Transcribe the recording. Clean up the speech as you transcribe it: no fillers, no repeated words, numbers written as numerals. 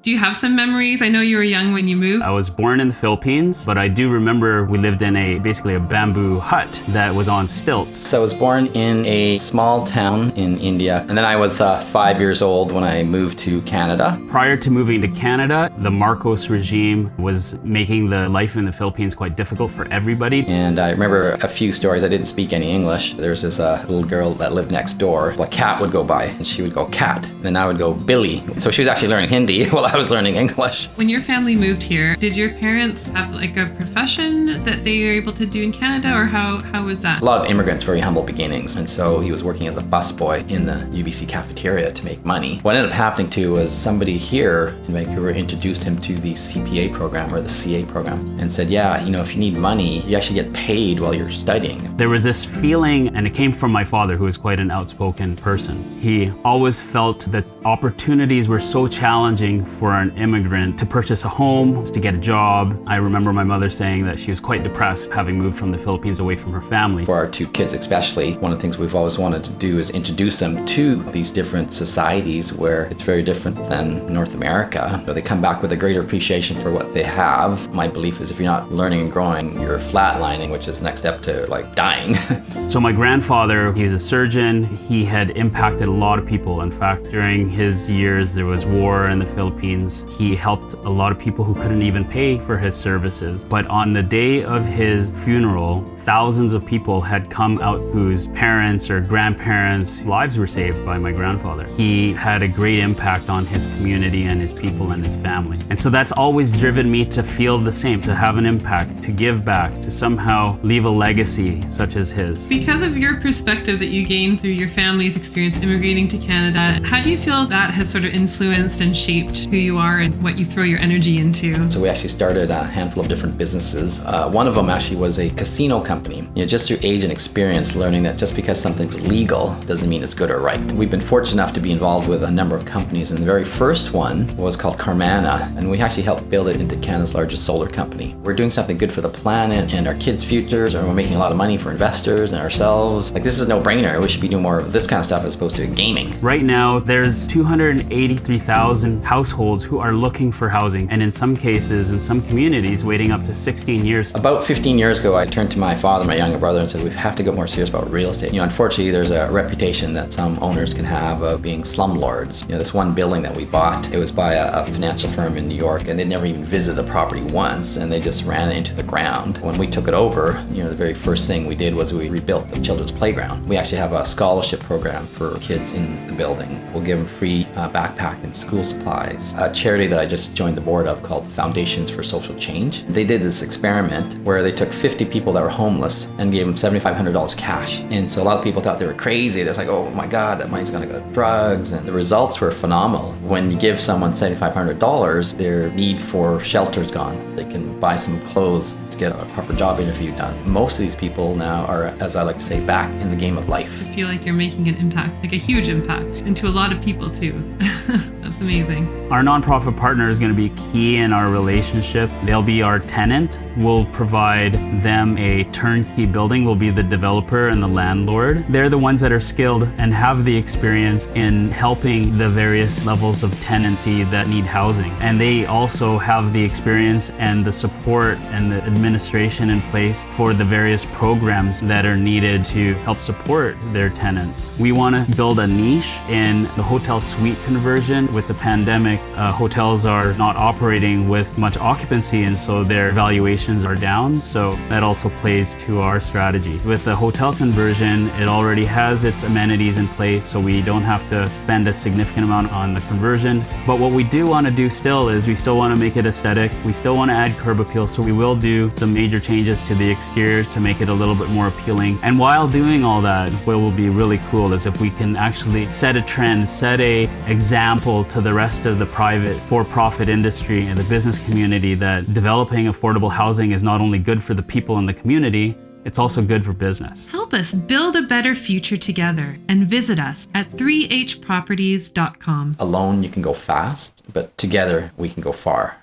Do you have some memories? I know you were young when you moved. I was born in the Philippines, but I do remember we lived in basically a bamboo hut that was on stilts. So I was born in a small town in India, and then I was 5 years old when I moved to Canada. Prior to moving to Canada, the Marcos regime was making the life in the Philippines quite difficult for everybody. And I remember a few stories. I didn't speak any English. There was this little girl that lived next door. A cat would go by, and she would go cat, and then I would go Billy. So she was actually learning Hindi while I was learning English. When your family moved here, did your parents have like a profession that they were able to do in Canada, or how was that? A lot of immigrants, very humble beginnings, and so he was working as a busboy in the UBC cafeteria to make money. What ended up happening too was somebody here in Vancouver introduced him to the CPA program or the CA program and said, yeah, if you need money, you actually get paid while you're studying. There was this feeling, and it came from my father, who was quite an outspoken person. He always felt that opportunities were so challenging for an immigrant to purchase a home, to get a job. I remember my mother saying that she was quite depressed having moved from the Philippines away from her family. For our two kids especially, one of the things we've always wanted to do is introduce them to these different societies where it's very different than North America. They come back with a greater appreciation for what they have. My belief is if you're not learning and growing, you're flatlining, which is the next step to dying. So my grandfather, he's a surgeon. He had impacted a lot of people. In fact, during his years, there was war in the Philippines. He helped a lot of people who couldn't even pay for his services. But on the day of his funeral, thousands of people had come out whose parents or grandparents' lives were saved by my grandfather. He had a great impact on his community and his people and his family. And so that's always driven me to feel the same, to have an impact, to give back, to somehow leave a legacy such as his. Because of your perspective that you gained through your family's experience immigrating to Canada, how do you feel that has sort of influenced and shaped who you are and what you throw your energy into? So we actually started a handful of different businesses. One of them actually was a casino company. Just through age and experience, learning that just because something's legal doesn't mean it's good or right. We've been fortunate enough to be involved with a number of companies, and the very first one was called Hermano, and we actually helped build it into Canada's largest solar company. We're doing something good for the planet and our kids' futures, and we're making a lot of money for investors and ourselves. This is a no-brainer. We should be doing more of this kind of stuff as opposed to gaming. Right now, there's 283,000 households who are looking for housing, and in some cases, in some communities, waiting up to 16 years. About 15 years ago, I turned to my father, my younger brother, and said, we have to get more serious about real estate. Unfortunately, there's a reputation that some owners can have of being slumlords. This one building that we bought, it was by a financial firm in New York, and they never even visited the property once, and they just ran it into the ground. When we took it over, the very first thing we did was we rebuilt the children's playground. We actually have a scholarship program for kids in the building. We'll give them free backpack and school supplies. A charity that I just joined the board of called Foundations for Social Change. They did this experiment where they took 50 people that were homeless and gave them $7,500 cash. And so a lot of people thought they were crazy. They're like, oh my God, that money's gonna go to drugs. And the results were phenomenal. When you give someone $7,500, their need for shelter is gone. They can buy some clothes to get a proper job interview done. Most of these people now are, as I like to say, back in the game of life. I feel like you're making an impact, like a huge impact, and to a lot of people too. That's amazing. Our nonprofit partner is going to be key in our relationship. They'll be our tenant. We'll provide them a turnkey building. We'll be the developer and the landlord. They're the ones that are skilled and have the experience in helping the various levels of tenancy that need housing. And they also have the experience and the support and the administration in place for the various programs that are needed to help support their tenants. We want to build a niche in the hotel suite conversion. With the pandemic, hotels are not operating with much occupancy, and so their valuations are down. So that also plays to our strategy. With the hotel conversion, it already has its amenities in place, so we don't have to spend a significant amount on the conversion. But what we do want to do still is we still want to make it aesthetic. We still want to add curb appeal, so we will do some major changes to the exterior to make it a little bit more appealing. And while doing all that, what will be really cool is if we can actually set a trend, set a example to the rest of the private for-profit industry and the business community that developing affordable housing is not only good for the people in the community, it's also good for business. Help us build a better future together and visit us at 3hproperties.com. Alone you can go fast, but together we can go far.